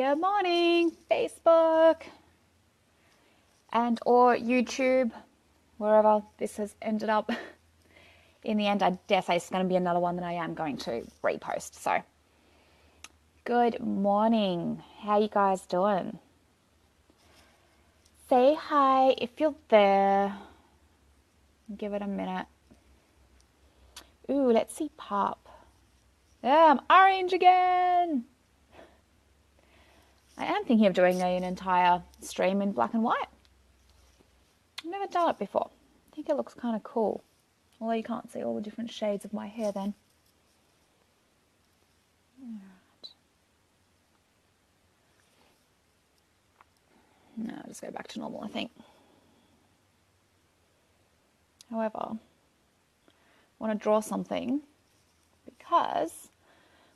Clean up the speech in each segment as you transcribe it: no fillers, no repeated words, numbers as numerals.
Good morning, Facebook and or YouTube, wherever this has ended up. In the end, I dare say it's going to be another one that I am going to repost. So, good morning. How you guys doing? Say hi if you're there. Give it a minute. Ooh, let's see pop. Yeah, I'm orange again. I am thinking of doing an entire stream in black and white. I've never done it before. I think it looks kind of cool. Although you can't see all the different shades of my hair then. Alright. No, I'll just go back to normal, I think. However, I want to draw something because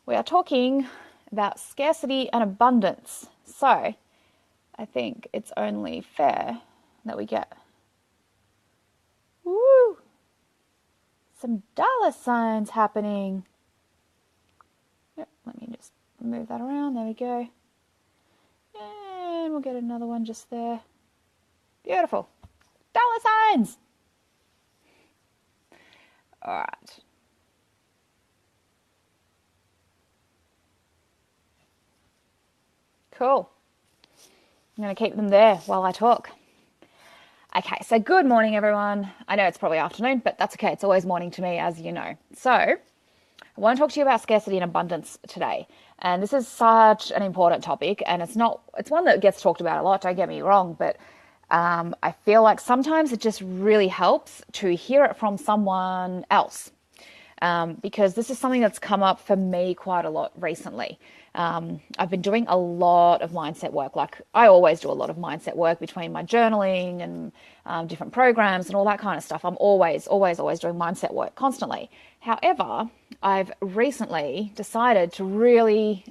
we are talking about scarcity and abundance. So I think it's only fair that we get some dollar signs happening. Yep, let me just move that around. There we go. And we'll get another one just there. Beautiful. Dollar signs. All right. Cool. I'm going to keep them there while I talk. Okay, so good morning, everyone. I know it's probably afternoon, but that's okay. It's always morning to me, as you know. So I want to talk to you about scarcity and abundance today. And this is such an important topic, and it's one that gets talked about a lot, don't get me wrong, but I feel like sometimes it just really helps to hear it from someone else. Because this is something that's come up for me quite a lot recently. I've been doing a lot of mindset work. Like I always do a lot of mindset work between my journaling and different programs and all that kind of stuff. I'm always doing mindset work constantly. However, I've recently decided to really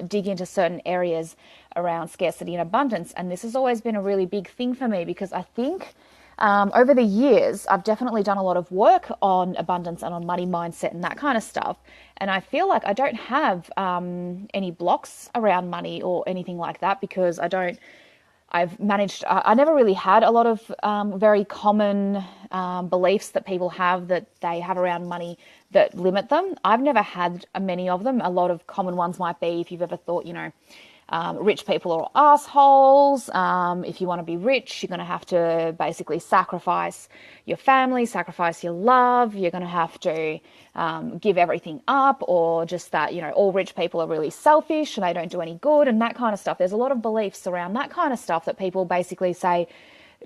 dig into certain areas around scarcity and abundance. And this has always been a really big thing for me because I think over the years, I've definitely done a lot of work on abundance and on money mindset and that kind of stuff. And I feel like I don't have any blocks around money or anything like that because I never really had a lot of very common beliefs that people have that they have around money that limit them. I've never had many of them. A lot of common ones might be if you've ever thought, rich people are assholes. If you want to be rich, you're going to have to basically sacrifice your family, sacrifice your love. You're going to have to give everything up, or just that, all rich people are really selfish and they don't do any good and that kind of stuff. There's a lot of beliefs around that kind of stuff that people basically say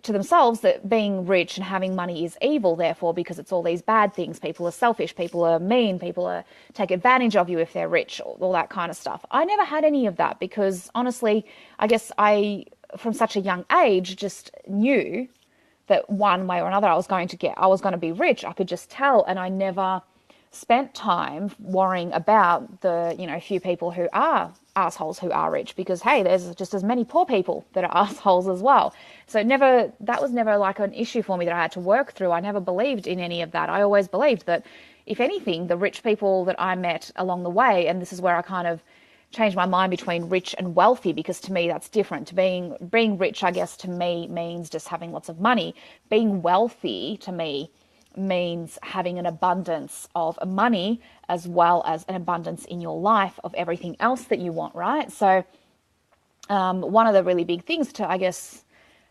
to themselves that being rich and having money is evil, therefore, because it's all these bad things. People are selfish, people are mean, people take advantage of you if they're rich, all that kind of stuff. I never had any of that because honestly, I guess from such a young age, just knew that one way or another I was going to be rich. I could just tell, and I never spent time worrying about the, few people who are assholes who are rich, because hey, there's just as many poor people that are assholes as well. So that was never like an issue for me that I had to work through. I never believed in any of that. I always believed that if anything, the rich people that I met along the way, and this is where I kind of changed my mind between rich and wealthy, because to me that's different. To being rich, I guess, to me means just having lots of money. Being wealthy to me means having an abundance of money as well as an abundance in your life of everything else that you want, right? So one of the really big things to, I guess,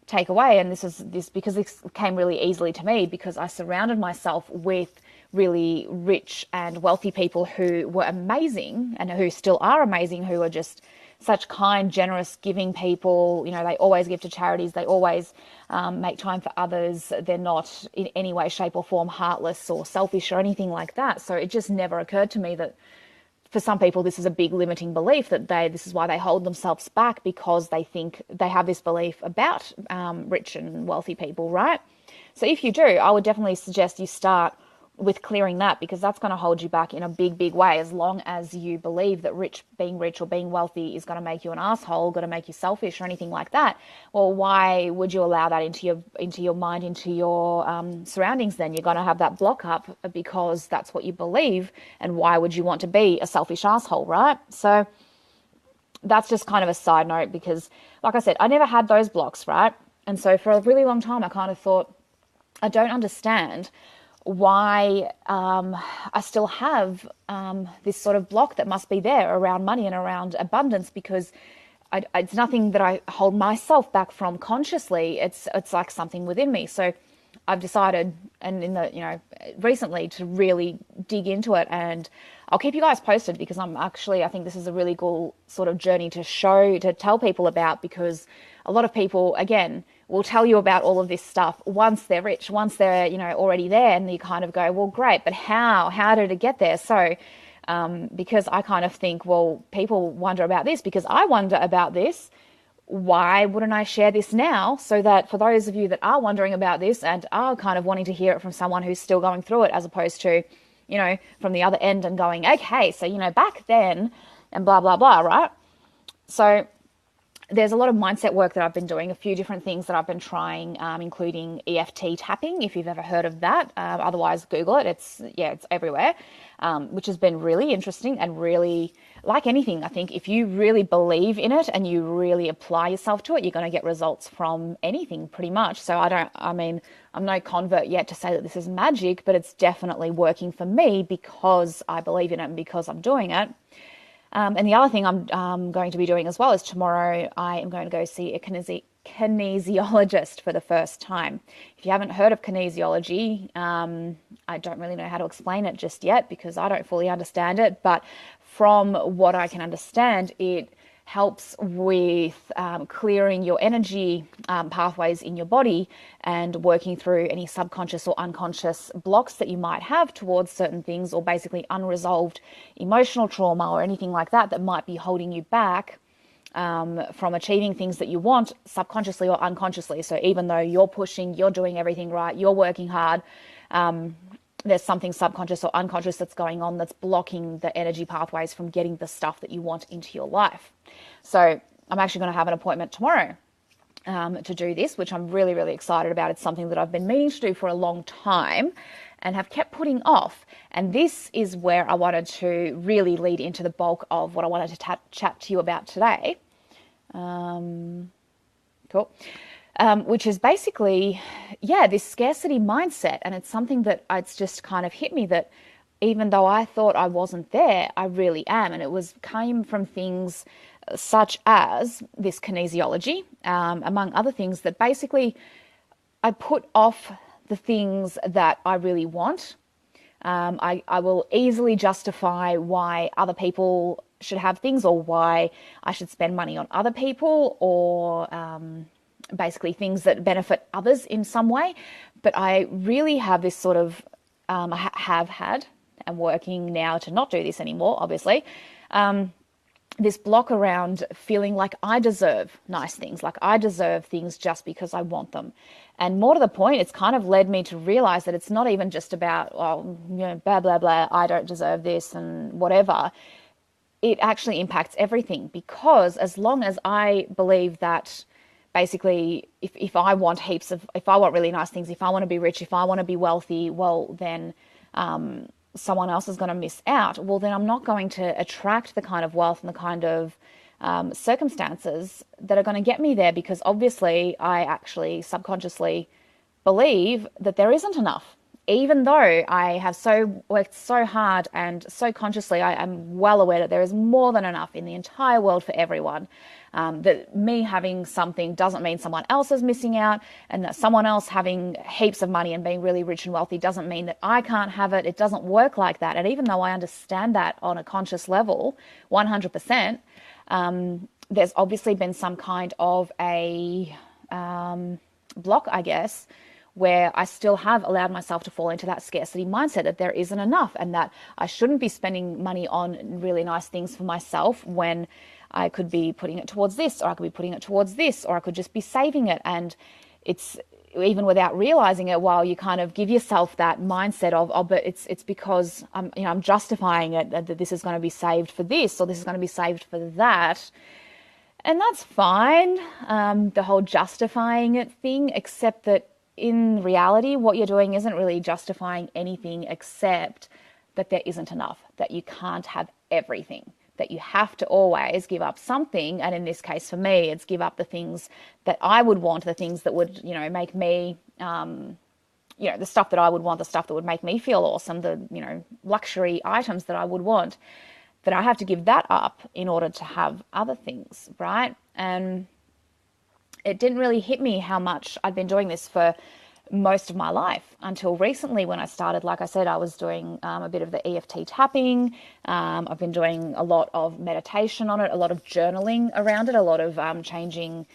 take away, and because this came really easily to me because I surrounded myself with really rich and wealthy people who were amazing and who still are amazing, who are just such kind, generous, giving people. They always give to charities. They always make time for others. They're not in any way, shape or form heartless or selfish or anything like that. So it just never occurred to me that for some people, this is a big limiting belief, that this is why they hold themselves back, because they think they have this belief about rich and wealthy people, right? So if you do, I would definitely suggest you start with clearing that, because that's going to hold you back in a big, big way. As long as you believe that being rich or being wealthy is going to make you an asshole, going to make you selfish or anything like that, well, why would you allow that into your mind, into your surroundings? Then you're going to have that block up because that's what you believe. And why would you want to be a selfish asshole, right? So that's just kind of a side note because, like I said, I never had those blocks, right? And so for a really long time, I kind of thought, I don't understand why I still have this sort of block that must be there around money and around abundance, because it's nothing that I hold myself back from consciously. It's like something within me. So I've decided, and recently, to really dig into it, and I'll keep you guys posted, because I think this is a really cool sort of journey to tell people about, because a lot of people, again, will tell you about all of this stuff once they're rich, once they're, already there, and you kind of go, well, great, but how did it get there? So, because I kind of think, well, people wonder about this because I wonder about this. Why wouldn't I share this now, so that for those of you that are wondering about this and are kind of wanting to hear it from someone who's still going through it, as opposed to, from the other end and going, okay, so, back then and blah, blah, blah, right? So there's a lot of mindset work that I've been doing, a few different things that I've been trying, including EFT tapping, if you've ever heard of that. Otherwise, Google it. It's everywhere, which has been really interesting and really, like anything, I think if you really believe in it and you really apply yourself to it, you're going to get results from anything pretty much. So I'm no convert yet to say that this is magic, but it's definitely working for me because I believe in it and because I'm doing it. And the other thing I'm going to be doing as well is tomorrow I am going to go see a kinesiologist for the first time. If you haven't heard of kinesiology, I don't really know how to explain it just yet because I don't fully understand it. But from what I can understand, it helps with clearing your energy pathways in your body and working through any subconscious or unconscious blocks that you might have towards certain things, or basically unresolved emotional trauma or anything like that might be holding you back from achieving things that you want subconsciously or unconsciously. So even though you're pushing, you're doing everything right, you're working hard, there's something subconscious or unconscious that's going on that's blocking the energy pathways from getting the stuff that you want into your life. So I'm actually going to have an appointment tomorrow to do this, which I'm really, really excited about. It's something that I've been meaning to do for a long time and have kept putting off. And this is where I wanted to really lead into the bulk of what I wanted to chat to you about today. Cool. Which is basically, this scarcity mindset. And it's something that it's just kind of hit me that even though I thought I wasn't there, I really am. And it came from things such as this kinesiology, among other things, that basically I put off the things that I really want. I will easily justify why other people should have things, or why I should spend money on other people, or basically things that benefit others in some way. But I really have this sort of, have had, and working now to not do this anymore, obviously, this block around feeling like I deserve nice things, like I deserve things just because I want them. And more to the point, it's kind of led me to realize that it's not even just about, blah, blah, blah, I don't deserve this and whatever. It actually impacts everything, because as long as I believe that basically if I want if I want really nice things, if I want to be rich, if I want to be wealthy, well, then someone else is going to miss out. Well, then I'm not going to attract the kind of wealth and the kind of circumstances that are going to get me there, because obviously I actually subconsciously believe that there isn't enough. Even though I have worked so hard and so consciously, I am well aware that there is more than enough in the entire world for everyone. That me having something doesn't mean someone else is missing out, and that someone else having heaps of money and being really rich and wealthy doesn't mean that I can't have it. It doesn't work like that. And even though I understand that on a conscious level, 100%, there's obviously been some kind of a block, I guess, where I still have allowed myself to fall into that scarcity mindset, that there isn't enough, and that I shouldn't be spending money on really nice things for myself when I could be putting it towards this, or I could be putting it towards this, or I could just be saving it. And it's even without realizing it, while you kind of give yourself that mindset of, but it's because I'm justifying it, that this is going to be saved for this, or this is going to be saved for that. And that's fine, the whole justifying it thing, except that in reality, what you're doing isn't really justifying anything except that there isn't enough, that you can't have everything. that you have to always give up something. And in this case, for me, it's give up the things that I would want, the things that would, make me, the stuff that I would want, the stuff that would make me feel awesome, the, luxury items that I would want, that I have to give that up in order to have other things, right? And it didn't really hit me how much I'd been doing this for most of my life until recently when I started. Like I said, I was doing a bit of the EFT tapping. I've been doing a lot of meditation on it, a lot of journaling around it, a lot of changing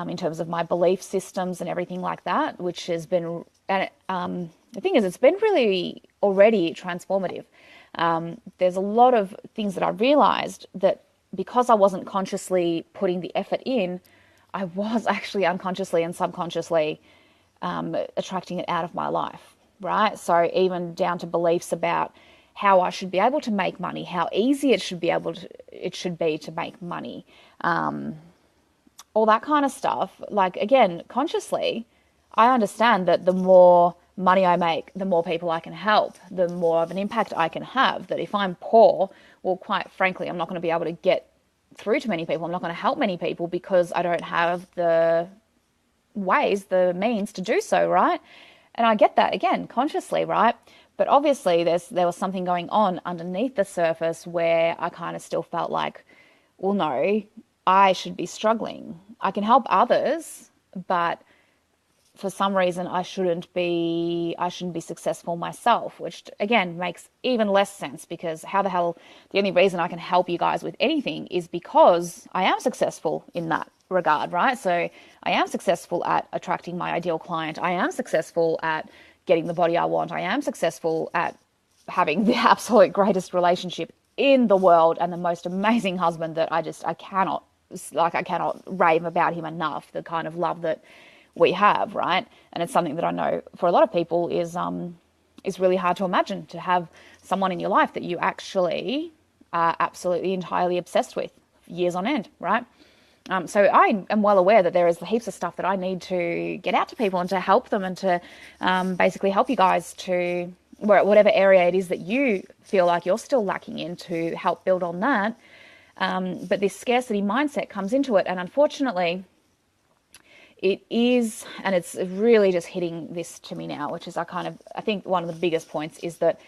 in terms of my belief systems and everything like that, which has been, and the thing is, it's been really already transformative. There's a lot of things that I realized that because I wasn't consciously putting the effort in, I was actually unconsciously and subconsciously attracting it out of my life, right? So even down to beliefs about how I should be able to make money, how easy it should be to make money, all that kind of stuff. Like, again, consciously, I understand that the more money I make, the more people I can help, the more of an impact I can have. That if I'm poor, well, quite frankly, I'm not going to be able to get through to many people. I'm not going to help many people because I don't have the means to do so, right? And I get that, again, consciously, right? But obviously there was something going on underneath the surface where I kind of still felt like, well, no, I should be struggling. I can help others, but for some reason I shouldn't be successful myself, which again makes even less sense, because how the hell, the only reason I can help you guys with anything is because I am successful in that regard, right? So I am successful at attracting my ideal client. I am successful at getting the body I want. I am successful at having the absolute greatest relationship in the world and the most amazing husband that I cannot rave about him enough, the kind of love that we have, right? And it's something that I know for a lot of people is really hard to imagine, to have someone in your life that you actually are absolutely entirely obsessed with years on end, right? So I am well aware that there is heaps of stuff that I need to get out to people and to help them and to basically help you guys to whatever area it is that you feel like you're still lacking in, to help build on that. But this scarcity mindset comes into it, and unfortunately, it is, and it's really just hitting this to me now, which is I think one of the biggest points is that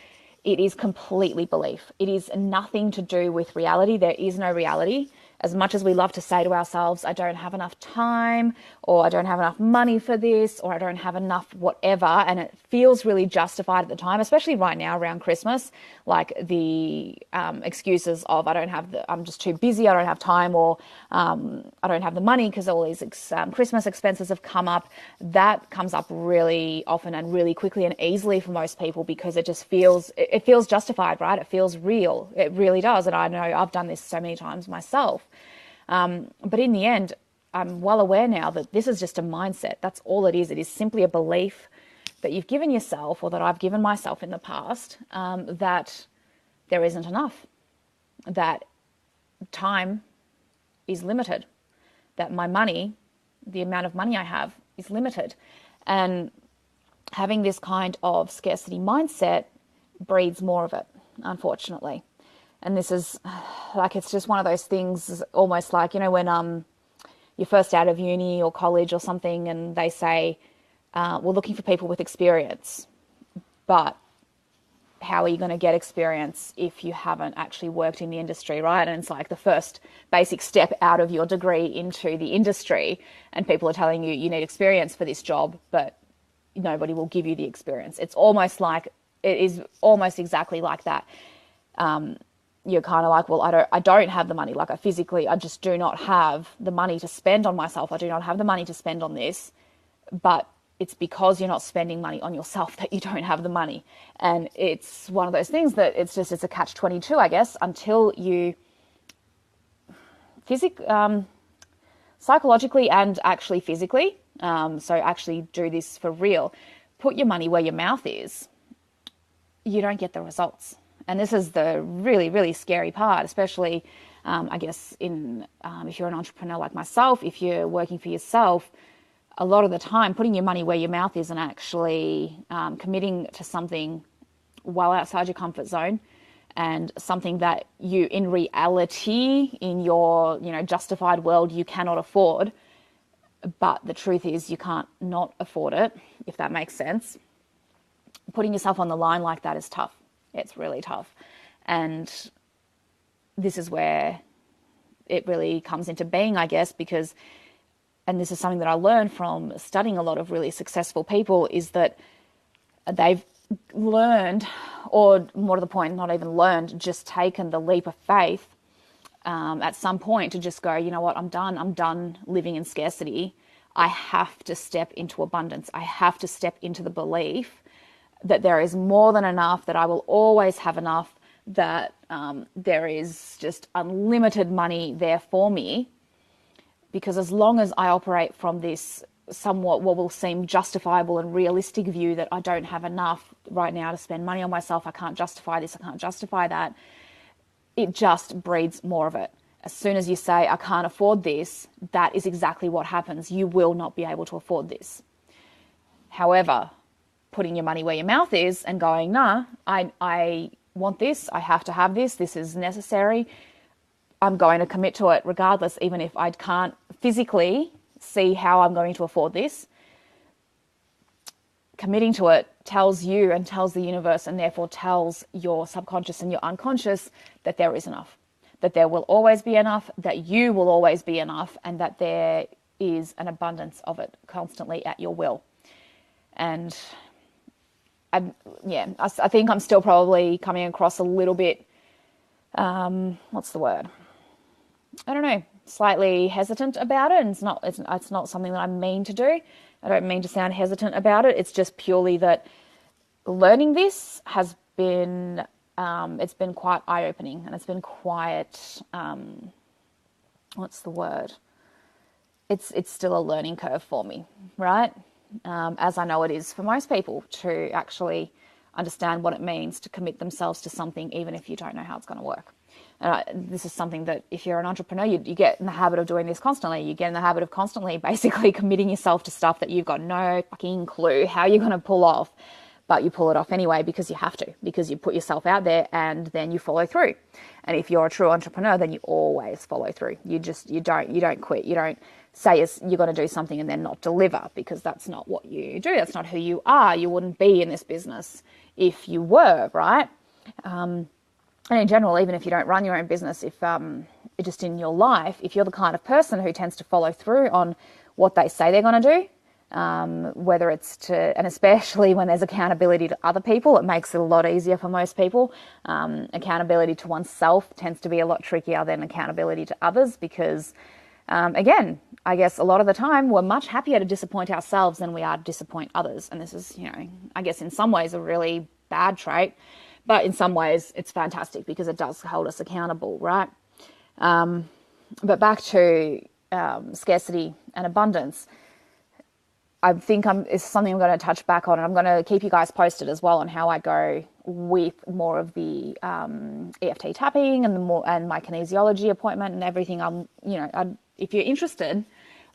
it is completely belief. It is nothing to do with reality. There is no reality. As much as we love to say to ourselves, I don't have enough time, or I don't have enough money for this, or I don't have enough whatever, and it feels really justified at the time, especially right now around Christmas, like the excuses of I'm just too busy, I don't have time, or I don't have the money because all these Christmas expenses have come up. That comes up really often and really quickly and easily for most people because it just feels justified, right? It feels real. It really does. And I know I've done this so many times myself. But in the end, I'm well aware now that this is just a mindset. That's all it is. It is simply a belief that you've given yourself, or that I've given myself in the past, that there isn't enough, that time is limited, that my money, the amount of money I have, is limited. And having this kind of scarcity mindset breeds more of it, unfortunately. And this is like, it's just one of those things, almost like, when you're first out of uni or college or something, and they say, we're looking for people with experience. But how are you going to get experience if you haven't actually worked in the industry, right? And it's like the first basic step out of your degree into the industry, and people are telling you need experience for this job, but nobody will give you the experience. It is almost exactly like that. You're kind of like, well, I don't have the money. Like I just do not have the money to spend on myself. I do not have the money to spend on this, but it's because you're not spending money on yourself that you don't have the money. And it's one of those things that it's a catch-22, I guess, until you psychologically and actually physically, so actually do this for real, put your money where your mouth is, you don't get the results. And this is the really, really scary part, especially, I guess, if you're an entrepreneur like myself, if you're working for yourself, a lot of the time putting your money where your mouth is and actually committing to something well outside your comfort zone and something that you, in reality, in your, justified world, you cannot afford. But the truth is you can't not afford it, if that makes sense. Putting yourself on the line like that is tough. It's really tough. And this is where it really comes into being, I guess, because, and this is something that I learned from studying a lot of really successful people, is that they've learned, or more to the point, not even learned, just taken the leap of faith at some point to just go, you know what, I'm done living in scarcity. I have to step into abundance. I have to step into the belief that there is more than enough, that I will always have enough, that there is just unlimited money there for me. Because as long as I operate from this somewhat what will seem justifiable and realistic view that I don't have enough right now to spend money on myself, I can't justify this, I can't justify that, it just breeds more of it. As soon as you say, I can't afford this, that is exactly what happens. You will not be able to afford this. However, putting your money where your mouth is and going, nah, I want this, I have to have this, this is necessary, I'm going to commit to it regardless, even if I can't physically see how I'm going to afford this. Committing to it tells you and tells the universe, and therefore tells your subconscious and your unconscious, that there is enough, that there will always be enough, that you will always be enough, and that there is an abundance of it constantly at your will. And I think I'm still probably coming across a little bit, what's the word? I don't know, slightly hesitant about it. And it's not something that I mean to do. I don't mean to sound hesitant about it. It's just purely that learning this has been, it's been quite eye-opening, and it's been quite, what's the word? It's still a learning curve for me, right? As I know it is for most people, to actually understand what it means to commit themselves to something, even if you don't know how it's going to work. This is something that if you're an entrepreneur, you get in the habit of doing this constantly. You get in the habit of constantly basically committing yourself to stuff that you've got no fucking clue how you're going to pull off, but you pull it off anyway because you have to, because you put yourself out there and then you follow through. And if you're a true entrepreneur, then you always follow through. You don't quit. You don't say you're going to do something and then not deliver, because that's not what you do. That's not who you are. You wouldn't be in this business if you were, right? And in general, even if you don't run your own business, if just in your life, if you're the kind of person who tends to follow through on what they say they're going to do, whether it's and especially when there's accountability to other people, it makes it a lot easier for most people. Accountability to oneself tends to be a lot trickier than accountability to others, because, again, I guess a lot of the time we're much happier to disappoint ourselves than we are to disappoint others. And this is, I guess in some ways a really bad trait. But in some ways, it's fantastic because it does hold us accountable, right? But back to scarcity and abundance, I think it's something I'm going to touch back on, and I'm going to keep you guys posted as well on how I go with more of the EFT tapping and my kinesiology appointment and everything. If you're interested,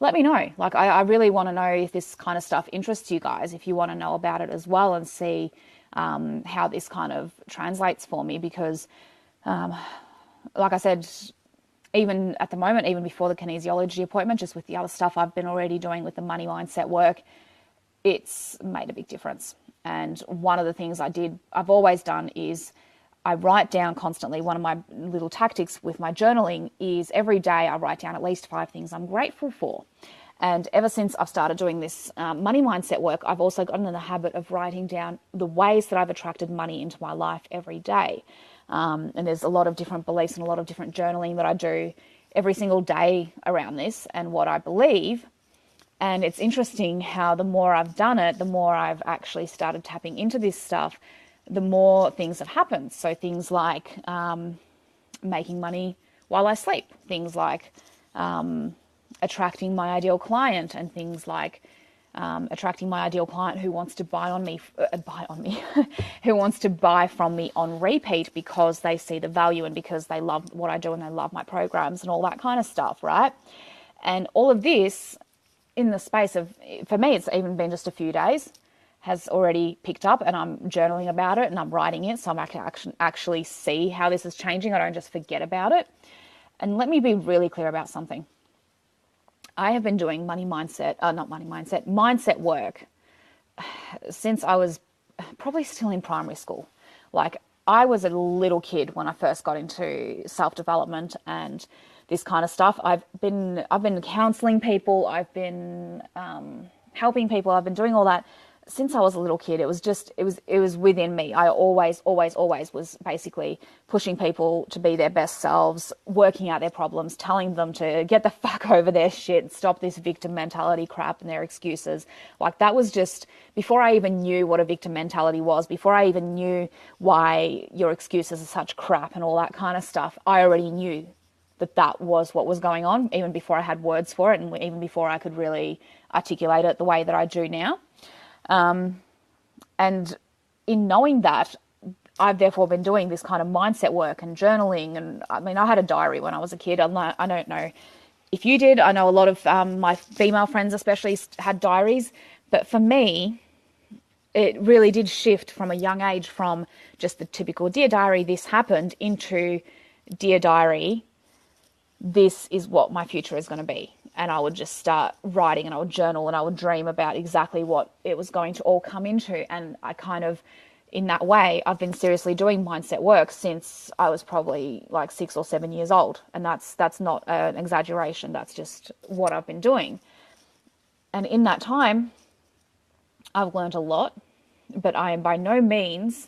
let me know. Like, I really want to know if this kind of stuff interests you guys, if you want to know about it as well and see how this kind of translates for me, because like I said, even at the moment, even before the kinesiology appointment, just with the other stuff I've been already doing with the money mindset work, it's made a big difference. And one of the things I've always done is I write down constantly. One of my little tactics with my journaling is every day I write down at least 5 things I'm grateful for. And ever since I've started doing this money mindset work, I've also gotten in the habit of writing down the ways that I've attracted money into my life every day. And there's a lot of different beliefs and a lot of different journaling that I do every single day around this and what I believe. And it's interesting how the more I've done it, the more I've actually started tapping into this stuff, the more things have happened. So things like making money while I sleep, things like attracting my ideal client, and things like attracting my ideal client who wants to buy who wants to buy from me on repeat because they see the value and because they love what I do and they love my programs and all that kind of stuff, right? And all of this in the space of, for me, it's even been just a few days, has already picked up, and I'm journaling about it and I'm writing it, so I can actually see how this is changing. I don't just forget about it. And let me be really clear about something. I have been doing mindset work since I was probably still in primary school. Like, I was a little kid when I first got into self-development and this kind of stuff. I've been counseling people. I've been helping people. I've been doing all that since I was a little kid. It was within me. I always was basically pushing people to be their best selves, working out their problems, telling them to get the fuck over their shit, stop this victim mentality crap and their excuses. Like, that was just before I even knew what a victim mentality was, before I even knew why your excuses are such crap and all that kind of stuff. I already knew that was what was going on, even before I had words for it, and even before I could really articulate it the way that I do now. And in knowing that, I've therefore been doing this kind of mindset work and journaling. And I mean, I had a diary when I was a kid. I don't know if you did. I know a lot of my female friends especially had diaries. But for me, it really did shift from a young age from just the typical Dear Diary, this happened, into Dear Diary, this is what my future is going to be. And I would just start writing, and I would journal, and I would dream about exactly what it was going to all come into. And I kind of, in that way, I've been seriously doing mindset work since I was probably like 6 or 7 years old. And that's not an exaggeration. That's just what I've been doing. And in that time, I've learned a lot, but I am by no means,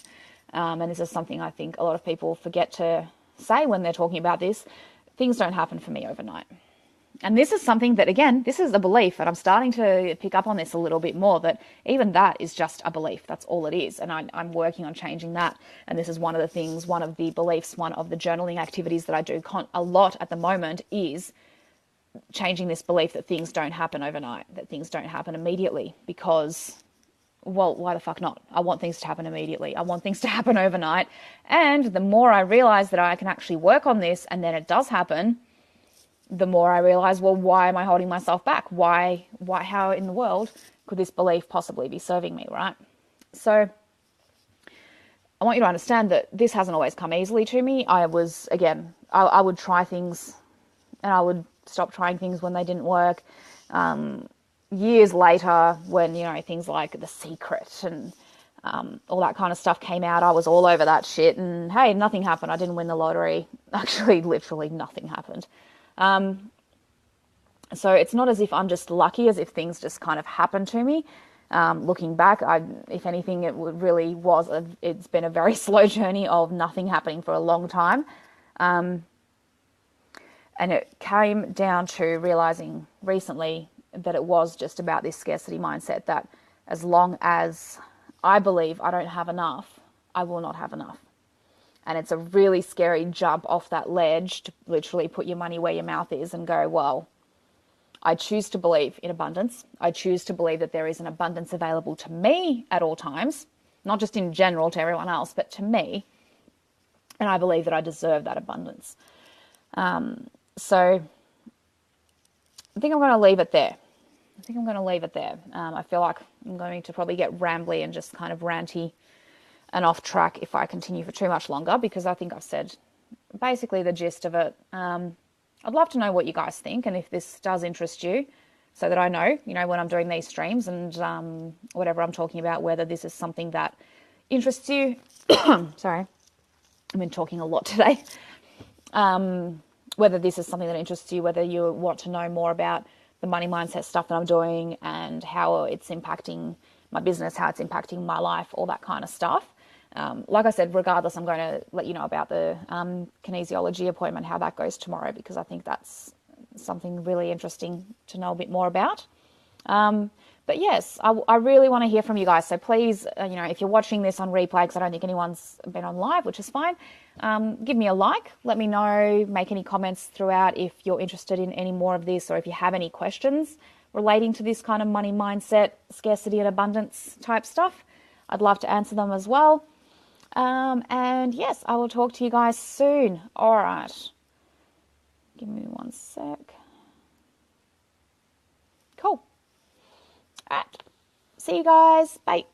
and this is something I think a lot of people forget to say when they're talking about this, things don't happen for me overnight. And this is something that, again, this is a belief, and I'm starting to pick up on this a little bit more, that even that is just a belief. That's all it is. And I'm working on changing that. And this is one of the things, one of the beliefs, one of the journaling activities that I do a lot at the moment is changing this belief that things don't happen overnight, that things don't happen immediately, because, well, why the fuck not? I want things to happen immediately. I want things to happen overnight. And the more I realize that I can actually work on this and then it does happen, the more I realize, well, why am I holding myself back? Why, how in the world could this belief possibly be serving me, right? So I want you to understand that this hasn't always come easily to me. I would try things and I would stop trying things when they didn't work. Years later, when, things like The Secret and all that kind of stuff came out, I was all over that shit. And hey, nothing happened. I didn't win the lottery. Actually, literally nothing happened. So it's not as if I'm just lucky, as if things just kind of happened to me. Looking back, if anything, it's been a very slow journey of nothing happening for a long time. And it came down to realizing recently that it was just about this scarcity mindset, that as long as I believe I don't have enough, I will not have enough. And it's a really scary jump off that ledge to literally put your money where your mouth is and go, well, I choose to believe in abundance. I choose to believe that there is an abundance available to me at all times, not just in general to everyone else, but to me. And I believe that I deserve that abundance. So I think I'm going to leave it there. I feel like I'm going to probably get rambly and just kind of ranty and off track if I continue for too much longer, because I think I've said basically the gist of it. I'd love to know what you guys think, and if this does interest you, so that I know, when I'm doing these streams and whatever I'm talking about, whether this is something that interests you. Sorry, I've been talking a lot today. Whether this is something that interests you, whether you want to know more about the money mindset stuff that I'm doing and how it's impacting my business, how it's impacting my life, all that kind of stuff. Like I said, regardless, I'm going to let you know about the kinesiology appointment, how that goes tomorrow, because I think that's something really interesting to know a bit more about. But yes, I really want to hear from you guys. So please, if you're watching this on replay, because I don't think anyone's been on live, which is fine, give me a like. Let me know, make any comments throughout if you're interested in any more of this, or if you have any questions relating to this kind of money mindset, scarcity and abundance type stuff. I'd love to answer them as well. And yes, I will talk to you guys soon. All right. Give me one sec. Cool. All right. See you guys. Bye.